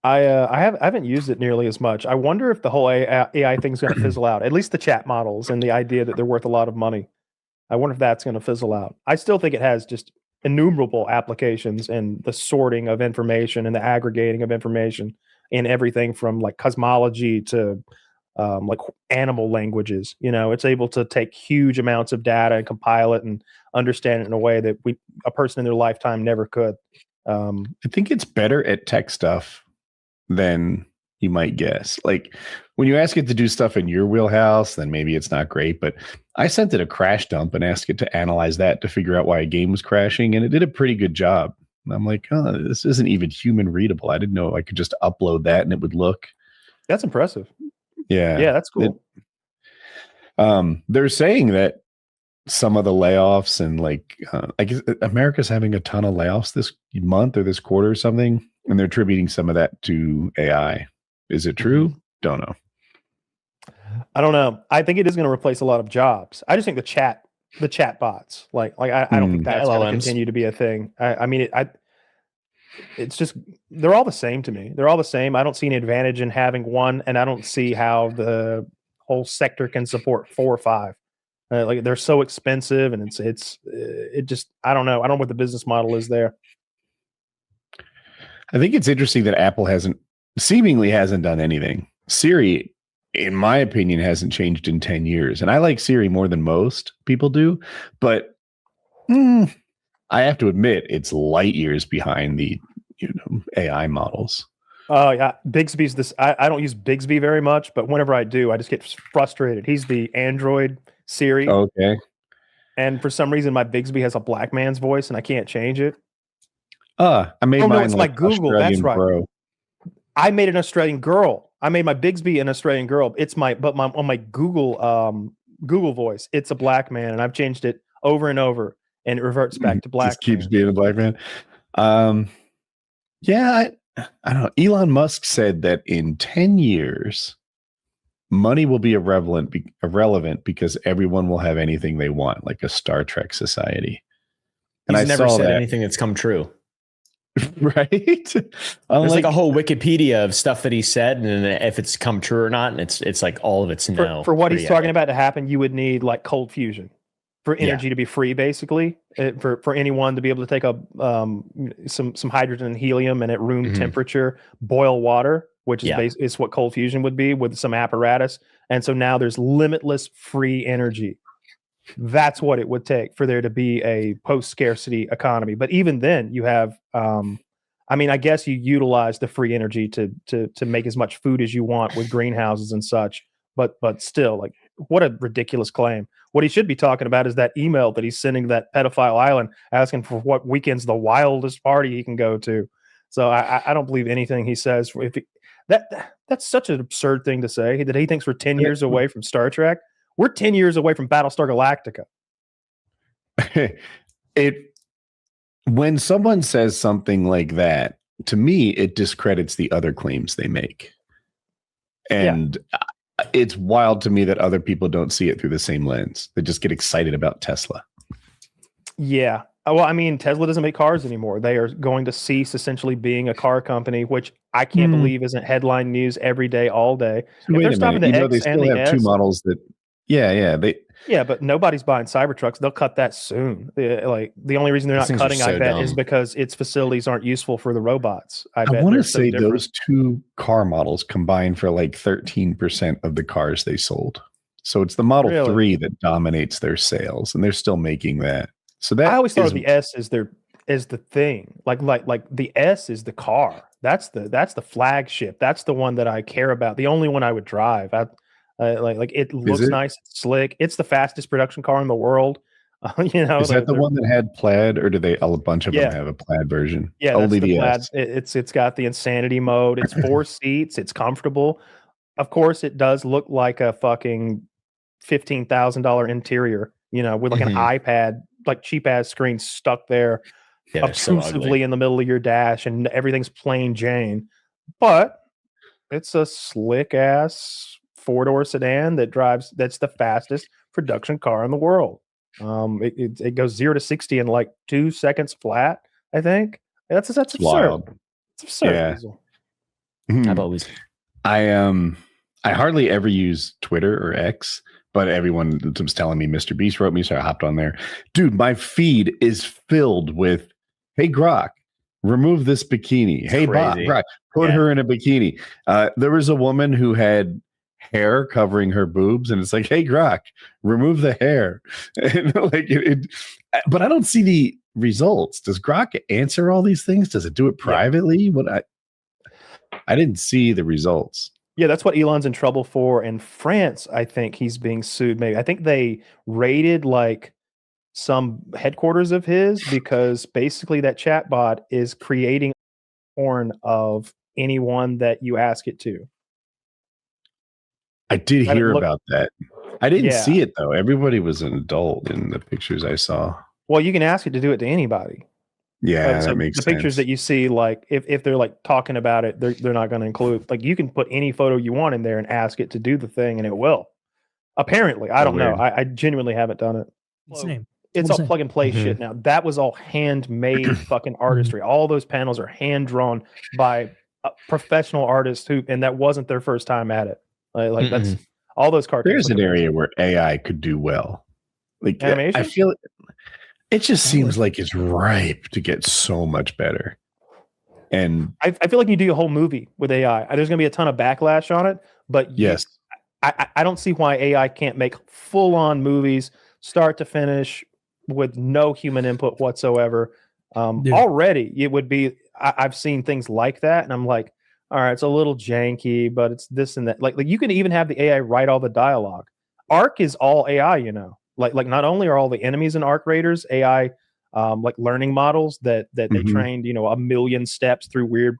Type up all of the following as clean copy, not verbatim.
I haven't used it nearly as much. I wonder if the whole AI thing's going to fizzle out. At least the chat models and the idea that they're worth a lot of money. I wonder if that's going to fizzle out. I still think it has just innumerable applications in the sorting of information and the aggregating of information in everything from like cosmology to like animal languages. It's able to take huge amounts of data and compile it and understand it in a way that a person in their lifetime never could. I think it's better at tech stuff than you might guess. Like when you ask it to do stuff in your wheelhouse, then maybe it's not great. But I sent it a crash dump and asked it to analyze that to figure out why a game was crashing, and it did a pretty good job. And I'm like, oh, this isn't even human readable. I didn't know I could just upload that and it would look. That's impressive. Yeah, that's cool. They're saying that some of the layoffs and like I guess America's having a ton of layoffs this month or this quarter or something, and they're attributing some of that to AI. Is it true? Don't know. I don't know. I think it is going to replace a lot of jobs. I just think the chat bots, like I don't think that's going to continue to be a thing. I mean, it's just they're all the same to me. They're all the same. I don't see any advantage in having one, and I don't see how the whole sector can support 4 or 5. Like they're so expensive, and it just I don't know. I don't know what the business model is there. I think it's interesting that Apple seemingly hasn't done anything. Siri, in my opinion, hasn't changed in 10 years. And I like Siri more than most people do, but I have to admit it's light years behind the AI models. Oh yeah. Bixby's this. I don't use Bixby very much, but whenever I do, I just get frustrated. He's the Android Siri. Okay. And for some reason my Bixby has a black man's voice and I can't change it. I made mine. No, it's like Google. Australian That's right. Bro. I made an Australian girl. I made my Bixby an Australian girl. On my Google voice, it's a black man, and I've changed it over and over, and it reverts back to black. Just keeps being a black man. Yeah, I don't know. Elon Musk said that in 10 years, money will be irrelevant because everyone will have anything they want, like a Star Trek society. And He's never said anything that's come true. Right? There's like a whole Wikipedia of stuff that he said, and if it's come true or not, and it's like all of it's no. For what he's talking about to happen, you would need like cold fusion for energy to be free, basically. For anyone to be able to take some hydrogen and helium and at room temperature boil water, which is what cold fusion would be with some apparatus. And so now there's limitless free energy. That's what it would take for there to be a post-scarcity economy. But even then, you have, I guess you utilize the free energy to make as much food as you want with greenhouses and such. But still, like, what a ridiculous claim. What he should be talking about is that email that he's sending to that pedophile island asking for what weekend's the wildest party he can go to. So I don't believe anything he says. That's such an absurd thing to say, that he thinks we're 10 years away from Star Trek. We're 10 years away from Battlestar Galactica. When someone says something like that, to me, it discredits the other claims they make. And it's wild to me that other people don't see it through the same lens. They just get excited about Tesla. Yeah. Well, Tesla doesn't make cars anymore. They are going to cease essentially being a car company, which I can't believe isn't headline news every day, all day. Wait a minute. They still have two models that... Yeah, but nobody's buying Cybertrucks. They'll cut that soon. The only reason they're not cutting, I bet, is because its facilities aren't useful for the robots. I want to say those two car models combined for like 13% of the cars they sold. So it's the Model 3 that dominates their sales, and they're still making that. So that I always thought the S is the thing. Like the S is the car. That's the flagship. That's the one that I care about. The only one I would drive. It looks nice, it's slick. It's the fastest production car in the world. Is that the one that had plaid, or do they? A bunch of them have a plaid version? Yeah, only the plaid. It's got the insanity mode. It's 4 seats. It's comfortable. Of course, it does look like a fucking $15,000 interior. With like an iPad, like cheap ass screen stuck there, obtrusively in the middle of your dash, and everything's plain Jane. But it's a slick ass 4-door sedan that's the fastest production car in the world. It goes 0 to 60 in like 2 seconds flat, I think. That's absurd. Wild. It's absurd. Yeah. I've always. I hardly ever use Twitter or X, but everyone was telling me Mr. Beast wrote me, so I hopped on there. Dude, my feed is filled with, hey, Grok, remove this bikini. Hey, Grok, put her in a bikini. There was a woman who had hair covering her boobs, and it's like, hey, Grok, remove the hair. And but I don't see the results. Does Grok answer all these things? Does it do it privately? I didn't see the results. Yeah, that's what Elon's in trouble for. In France, I think he's being sued. Maybe I think they raided like some headquarters of his because basically that chatbot is creating porn of anyone that you ask it to. I did hear about that. I didn't see it though. Everybody was an adult in the pictures I saw. Well, you can ask it to do it to anybody. Yeah, that makes sense. The pictures that you see, like if they're like talking about it, they're not going to include. Like you can put any photo you want in there and ask it to do the thing, and it will. Apparently, I don't know. I genuinely haven't done it. It's all plug and play shit now. That was all handmade fucking artistry. All those panels are hand drawn by professional artists and that wasn't their first time at it. Like that's all those cartoons. There's an area where AI could do well. Like animation? I feel it just seems like it's ripe to get so much better. And I feel like you do a whole movie with AI. There's going to be a ton of backlash on it, but yes, I don't see why AI can't make full-on movies, start to finish, with no human input whatsoever. Already, it would be. I've seen things like that, and I'm like, all right, it's a little janky, but it's this and that. Like you can even have the AI write all the dialogue. Arc is all AI, you know. Like not only are all the enemies in Arc Raiders AI, like learning models that they trained, you know, 1 million steps through weird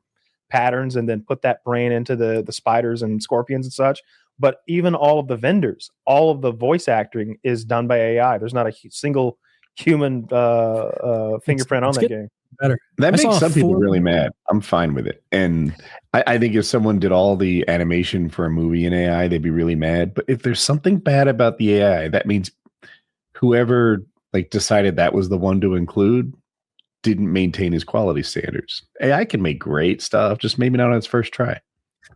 patterns and then put that brain into the spiders and scorpions and such. But even all of the vendors, all of the voice acting is done by AI. There's not a single human fingerprint on that game. Better. That makes some people really mad. I'm fine with it. And I think if someone did all the animation for a movie in AI, they'd be really mad. But if there's something bad about the AI, that means whoever like decided that was the one to include didn't maintain his quality standards. AI can make great stuff, just maybe not on its first try.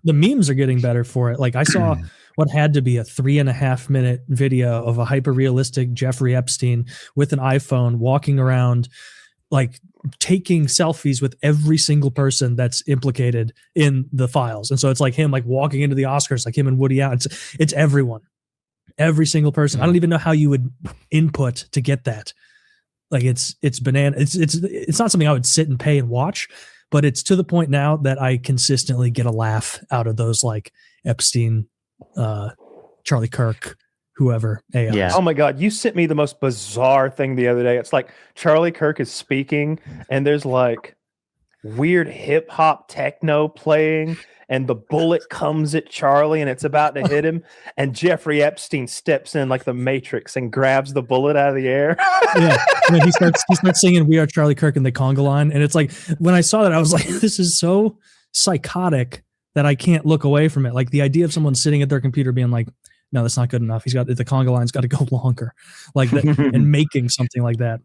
The memes are getting better for it. Like I saw what had to be a 3.5 minute video of a hyper realistic Jeffrey Epstein with an iPhone walking around, like taking selfies with every single person that's implicated in the files. And so it's like him like walking into the Oscars, like him and Woody Allen. It's everyone, every single person. I don't even know how you would input to get that. Like it's banana. It's not something I would sit and pay and watch, but it's to the point now that I consistently get a laugh out of those like Epstein, Charlie Kirk, whoever AI. Yeah. Oh my God, you sent me the most bizarre thing the other day. It's like Charlie Kirk is speaking and there's like weird hip hop techno playing and the bullet comes at Charlie and it's about to hit him and Jeffrey Epstein steps in like the Matrix and grabs the bullet out of the air. Yeah. And he starts singing "We Are Charlie Kirk" in the conga line. And it's like, when I saw that, I was like, this is so psychotic that I can't look away from it. Like the idea of someone sitting at their computer being like, no, that's not good enough. The conga line's got to go longer, like that, and making something like that.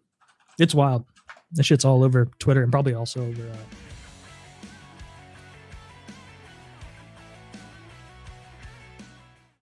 It's wild. That shit's all over Twitter and probably also over